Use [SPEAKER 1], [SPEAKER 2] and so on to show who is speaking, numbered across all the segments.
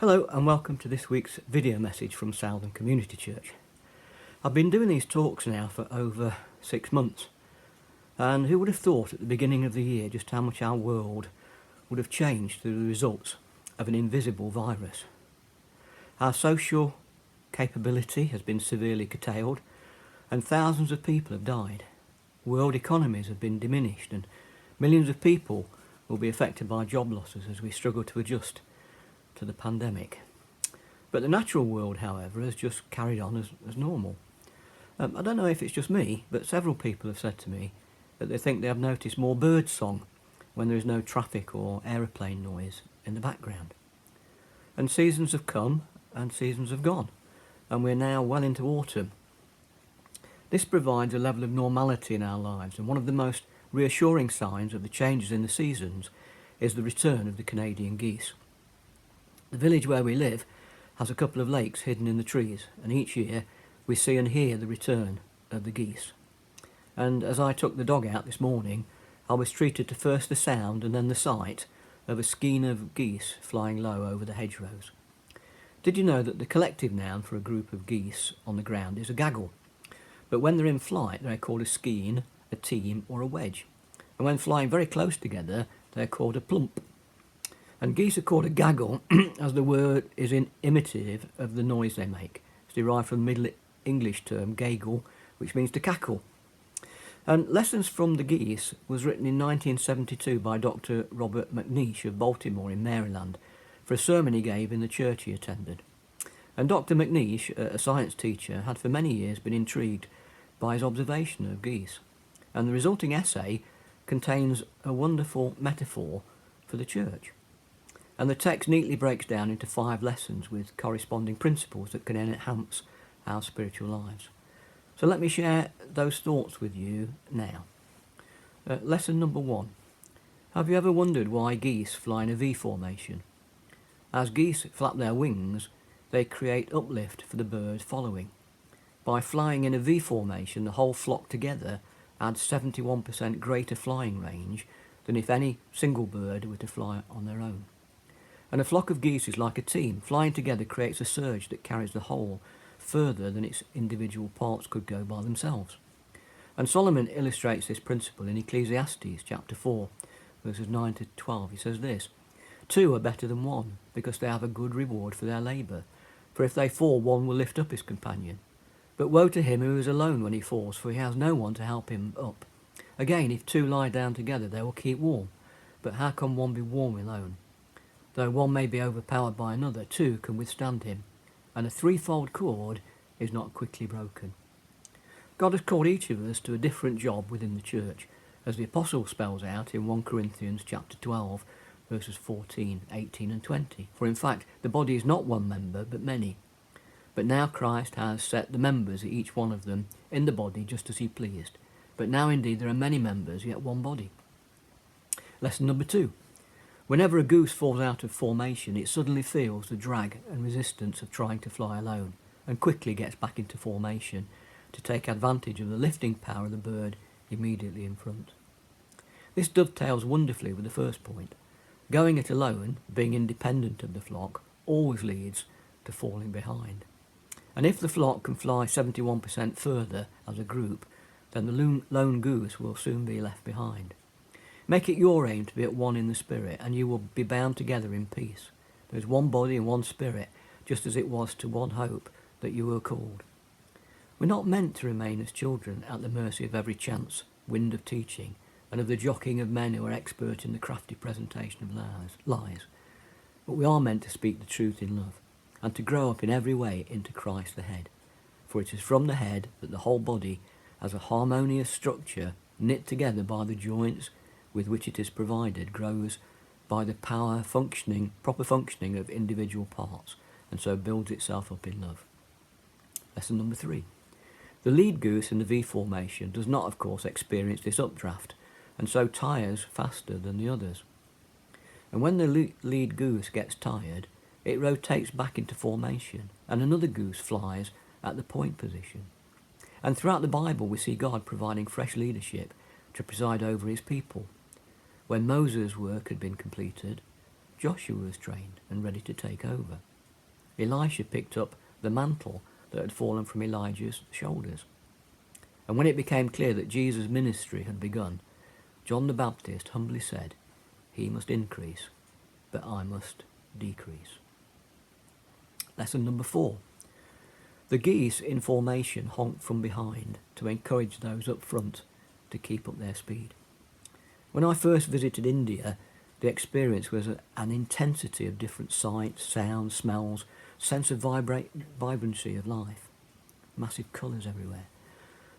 [SPEAKER 1] Hello and welcome to this week's video message from Southern Community Church. I've been doing these talks now for over 6 months, and who would have thought at the beginning of the year just how much our world would have changed through the results of an invisible virus. Our social capability has been severely curtailed and thousands of people have died. World economies have been diminished and millions of people will be affected by job losses as we struggle to adjust to the pandemic. But the natural world, however, has just carried on as normal. I don't know if it's just me, but several people have said to me that they think they have noticed more bird song when there is no traffic or aeroplane noise in the background. And seasons have come and seasons have gone, and we're now well into autumn. This provides a level of normality in our lives, and one of the most reassuring signs of the changes in the seasons is the return of the Canadian geese. The village where we live has a couple of lakes hidden in the trees, and each year we see and hear the return of the geese. And as I took the dog out this morning, I was treated to first the sound and then the sight of a skein of geese flying low over the hedgerows. Did you know that the collective noun for a group of geese on the ground is a gaggle? But when they're in flight, they're called a skein, a team or a wedge. And when flying very close together, they're called a plump. And geese are called a gaggle as the word is imitative of the noise they make. It's derived from the Middle English term gaggle, which means to cackle. And Lessons from the Geese was written in 1972 by Dr. Robert McNeish of Baltimore in Maryland for a sermon he gave in the church he attended. And Dr. McNeish, a science teacher, had for many years been intrigued by his observation of geese. And the resulting essay contains a wonderful metaphor for the church. And the text neatly breaks down into 5 lessons with corresponding principles that can enhance our spiritual lives. So let me share those thoughts with you now. Lesson number 1. Have you ever wondered why geese fly in a V formation? As geese flap their wings, they create uplift for the birds following. By flying in a V formation, the whole flock together adds 71% greater flying range than if any single bird were to fly on their own. And a flock of geese is like a team. Flying together creates a surge that carries the whole further than its individual parts could go by themselves. And Solomon illustrates this principle in Ecclesiastes chapter 4, verses 9 to 12. He says this: 2 are better than 1, because they have a good reward for their labour. For if they fall, one will lift up his companion. But woe to him who is alone when he falls, for he has no one to help him up. Again, if 2 lie down together, they will keep warm. But how can one be warm alone? Though one may be overpowered by another, 2 can withstand him, and a threefold cord is not quickly broken. God has called each of us to a different job within the church, as the Apostle spells out in 1 Corinthians chapter 12, verses 14, 18 and 20. For in fact, the body is not one member, but many. But now Christ has set the members, each one of them, in the body just as he pleased. But now indeed there are many members, yet one body. Lesson number 2. Whenever a goose falls out of formation, it suddenly feels the drag and resistance of trying to fly alone, and quickly gets back into formation to take advantage of the lifting power of the bird immediately in front. This dovetails wonderfully with the first point. Going it alone, being independent of the flock, always leads to falling behind. And if the flock can fly 71% further as a group, then the lone goose will soon be left behind. Make it your aim to be at one in the Spirit, and you will be bound together in peace. There is one body and one Spirit, just as it was to one hope that you were called. We're not meant to remain as children at the mercy of every chance wind of teaching and of the jockeying of men who are expert in the crafty presentation of lies. But we are meant to speak the truth in love, and to grow up in every way into Christ the head. For it is from the head that the whole body, as a harmonious structure knit together by the joints with which it is provided, grows by the proper functioning of individual parts, and so builds itself up in love. Lesson number 3. The lead goose in the V formation does not, of course, experience this updraft, and so tires faster than the others. And when the lead goose gets tired, it rotates back into formation, and another goose flies at the point position. And throughout the Bible we see God providing fresh leadership to preside over his people. When Moses' work had been completed, Joshua was trained and ready to take over. Elisha picked up the mantle that had fallen from Elijah's shoulders. And when it became clear that Jesus' ministry had begun, John the Baptist humbly said, "He must increase, but I must decrease." Lesson number 4. The geese in formation honked from behind to encourage those up front to keep up their speed. When I first visited India, the experience was an intensity of different sights, sounds, smells, sense of vibrancy of life, massive colours everywhere.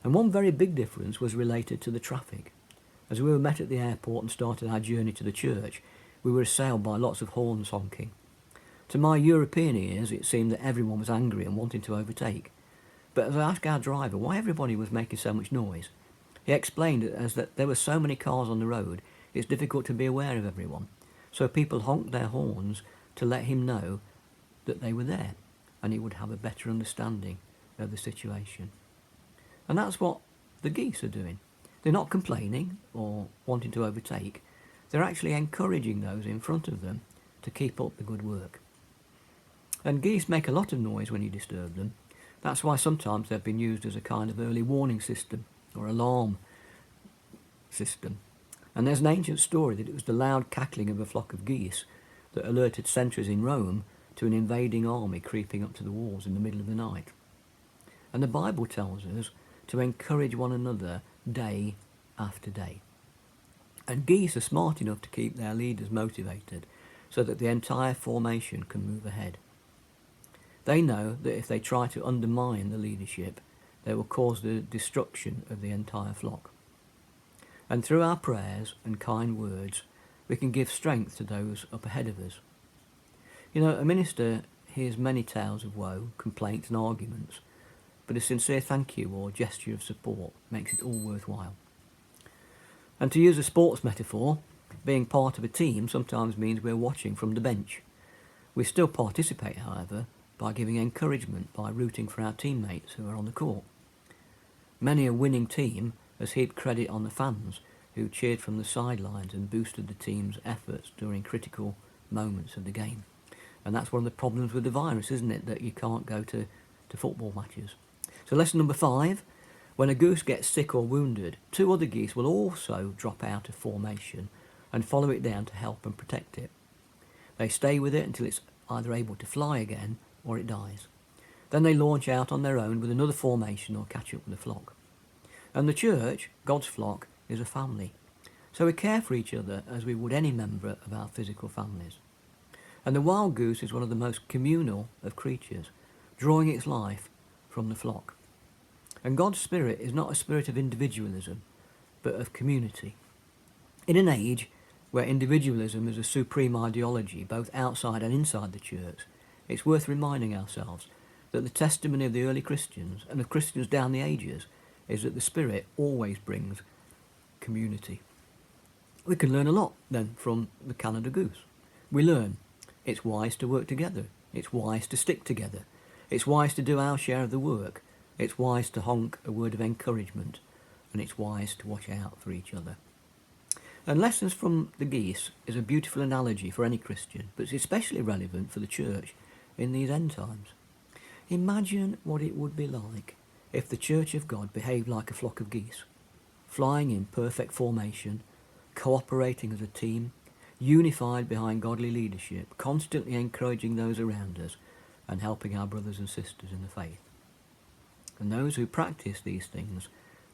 [SPEAKER 1] And one very big difference was related to the traffic. As we were met at the airport and started our journey to the church, we were assailed by lots of horns honking. To my European ears, it seemed that everyone was angry and wanting to overtake. But as I asked our driver why everybody was making so much noise, he explained it as that there were so many cars on the road, it's difficult to be aware of everyone. So people honked their horns to let him know that they were there, and he would have a better understanding of the situation. And that's what the geese are doing. They're not complaining or wanting to overtake. They're actually encouraging those in front of them to keep up the good work. And geese make a lot of noise when you disturb them. That's why sometimes they've been used as a kind of early warning system or alarm system. And there's an ancient story that it was the loud cackling of a flock of geese that alerted sentries in Rome to an invading army creeping up to the walls in the middle of the night. And the Bible tells us to encourage one another day after day. And geese are smart enough to keep their leaders motivated so that the entire formation can move ahead. They know that if they try to undermine the leadership, they will cause the destruction of the entire flock. And through our prayers and kind words, we can give strength to those up ahead of us. You know, a minister hears many tales of woe, complaints and arguments, but a sincere thank you or gesture of support makes it all worthwhile. And to use a sports metaphor, being part of a team sometimes means we're watching from the bench. We still participate, however, by giving encouragement by rooting for our teammates who are on the court. Many a winning team has heaped credit on the fans who cheered from the sidelines and boosted the team's efforts during critical moments of the game. And that's one of the problems with the virus, isn't it, that you can't go to football matches. So lesson number 5, when a goose gets sick or wounded, 2 other geese will also drop out of formation and follow it down to help and protect it. They stay with it until it's either able to fly again or it dies. Then they launch out on their own with another formation or catch up with the flock. And the church, God's flock, is a family. So we care for each other as we would any member of our physical families. And the wild goose is one of the most communal of creatures, drawing its life from the flock. And God's spirit is not a spirit of individualism, but of community. In an age where individualism is a supreme ideology, both outside and inside the church, it's worth reminding ourselves that the testimony of the early Christians and of Christians down the ages is that the Spirit always brings community. We can learn a lot then from the Canada goose. We learn it's wise to work together, it's wise to stick together, it's wise to do our share of the work, it's wise to honk a word of encouragement, and it's wise to watch out for each other. And lessons from the geese is a beautiful analogy for any Christian, but it's especially relevant for the church in these end times. Imagine what it would be like if the Church of God behaved like a flock of geese, flying in perfect formation, cooperating as a team, unified behind godly leadership, constantly encouraging those around us and helping our brothers and sisters in the faith. And those who practice these things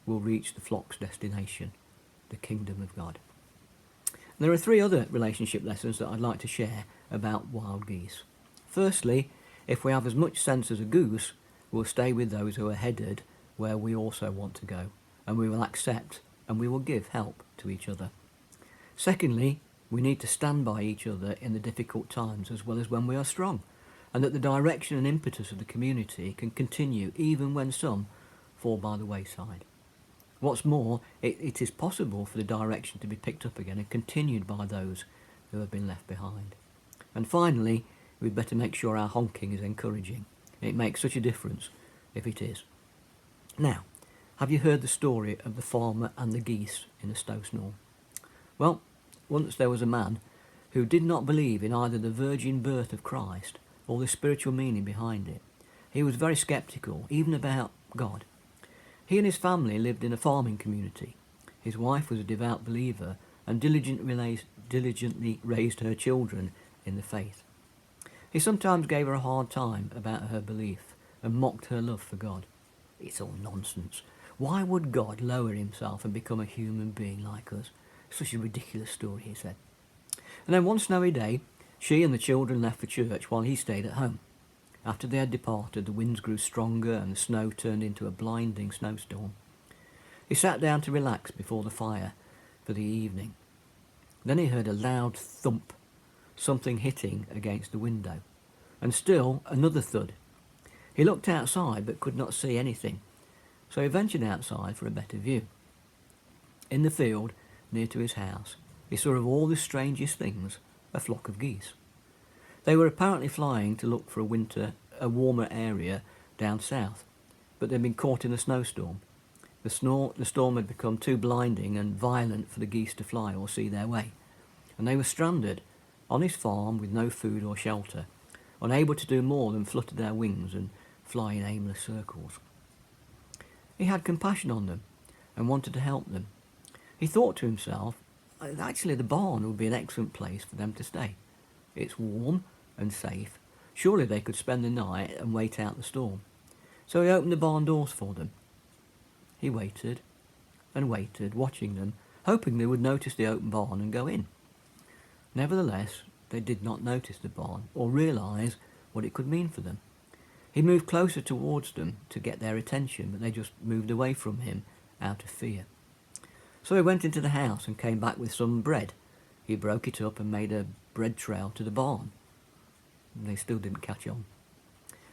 [SPEAKER 1] will reach the flock's destination, the kingdom of God. There are 3 other relationship lessons that I'd like to share about wild geese. Firstly, if we have as much sense as a goose, we'll stay with those who are headed where we also want to go, and we will accept and we will give help to each other. Secondly, we need to stand by each other in the difficult times as well as when we are strong, and that the direction and impetus of the community can continue even when some fall by the wayside. What's more, it is possible for the direction to be picked up again and continued by those who have been left behind. And finally, we'd better make sure our honking is encouraging. It makes such a difference if it is. Now, have you heard the story of the farmer and the geese in the Stow Snore? Well, once there was a man who did not believe in either the virgin birth of Christ or the spiritual meaning behind it. He was very sceptical, even about God. He and his family lived in a farming community. His wife was a devout believer and diligently raised her children in the faith. He sometimes gave her a hard time about her belief and mocked her love for God. It's all nonsense. Why would God lower himself and become a human being like us? Such a ridiculous story, he said. And then one snowy day, she and the children left for church while he stayed at home. After they had departed, the winds grew stronger and the snow turned into a blinding snowstorm. He sat down to relax before the fire for the evening. Then he heard a loud thump, something hitting against the window, and still another thud. He looked outside but could not see anything, so he ventured outside for a better view. In the field, near to his house, he saw of all the strangest things a flock of geese. They were apparently flying to look for a warmer area down south, but they'd been caught in a snowstorm. The storm had become too blinding and violent for the geese to fly or see their way, and they were stranded on his farm with no food or shelter, unable to do more than flutter their wings and fly in aimless circles. He had compassion on them and wanted to help them. He thought to himself, actually the barn would be an excellent place for them to stay. It's warm and safe. Surely they could spend the night and wait out the storm. So he opened the barn doors for them. He waited and waited, watching them, hoping they would notice the open barn and go in. Nevertheless, they did not notice the barn or realise what it could mean for them. He moved closer towards them to get their attention, but they just moved away from him out of fear. So he went into the house and came back with some bread. He broke it up and made a bread trail to the barn. They still didn't catch on.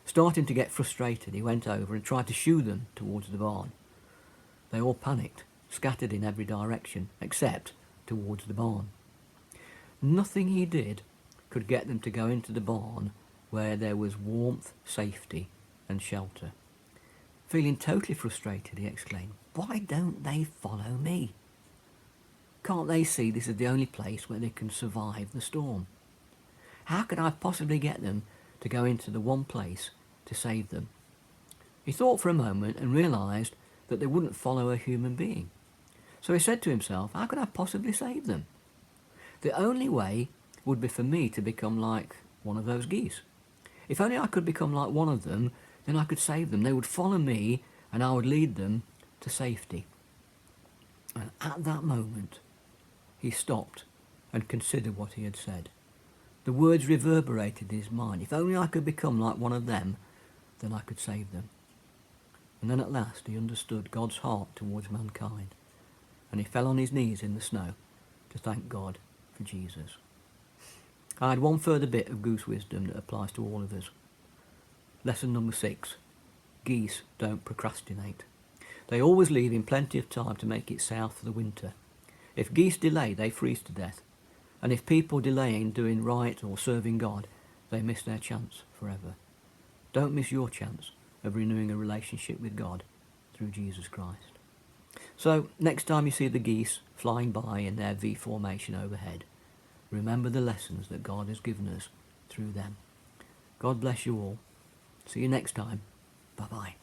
[SPEAKER 1] Starting to get frustrated, he went over and tried to shoo them towards the barn. They all panicked, scattered in every direction, except towards the barn. Nothing he did could get them to go into the barn where there was warmth, safety and shelter. Feeling totally frustrated, he exclaimed, "Why don't they follow me? Can't they see this is the only place where they can survive the storm? How could I possibly get them to go into the one place to save them?" He thought for a moment and realised that they wouldn't follow a human being. So he said to himself, how could I possibly save them? The only way would be for me to become like one of those geese. If only I could become like one of them, then I could save them. They would follow me and I would lead them to safety. And at that moment, he stopped and considered what he had said. The words reverberated in his mind. If only I could become like one of them, then I could save them. And then at last he understood God's heart towards mankind, and he fell on his knees in the snow to thank God for Jesus. I had one further bit of goose wisdom that applies to all of us. Lesson number 6. Geese don't procrastinate. They always leave in plenty of time to make it south for the winter. If geese delay, they freeze to death. And if people delay in doing right or serving God, they miss their chance forever. Don't miss your chance of renewing a relationship with God through Jesus Christ. So, next time you see the geese flying by in their V formation overhead, remember the lessons that God has given us through them. God bless you all. See you next time. Bye-bye.